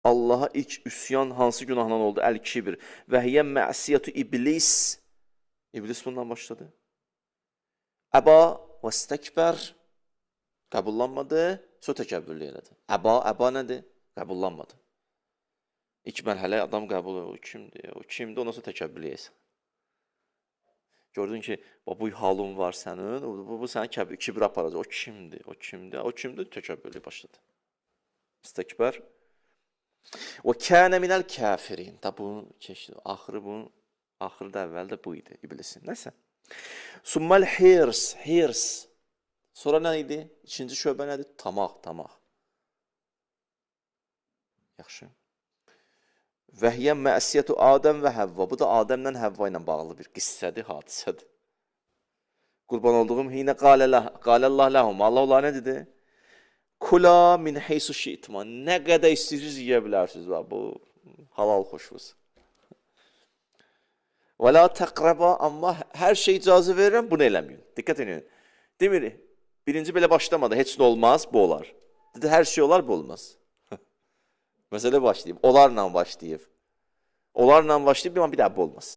Allaha ilk üsyan hansı günahla oldu? Əl-kibir. Və hiyə məsiyyətü iblis. İblis bundan başladı. Əba və istəkbər. Qəbullanmadı, sonra təkəbbürlü elədi. Əba nədir? Qəbullanmadı. İlk mərhələ adam qəbul edir. O kimdir? Ondan sonra təkəbbürlü eləsin. Gördün ki, bu halın var sənin, bu səni kibir aparacaq. O kimdir? O kimdir? Təkəbbürlü başladı. İstəkbər. Və kənə minəl kəfirin. Bunun axırı da əvvəldə bu idi iblisin. Nəsə? Summal hirs. Sonra nə idi? İkinci şöbə nədir? Tamaq. Yaxşı. Və hiyə məsiyyətü Adəm və Həvva. Bu da Adəmlə Həvva ilə bağlı bir qissədir, hadisədir. Qurban olduğum hinə qaləllah ləhum. Allah onlara nə dedi? Kula min heysu şiitman. Nə qədər istəyirsiniz yeyə bilərsiniz. Bu halal xoşunuz. Və la təqrəba, amma hər şey icazə verirəm, bunu eləməyin. Diqqət edin. Demir, birinci belə başlamadı, heç nə olmaz, bu olar. Dedi, hər şey olar, bu olmaz. Məsələ başlayıb, onlarla başlayıb, amma bir daha bu olmaz.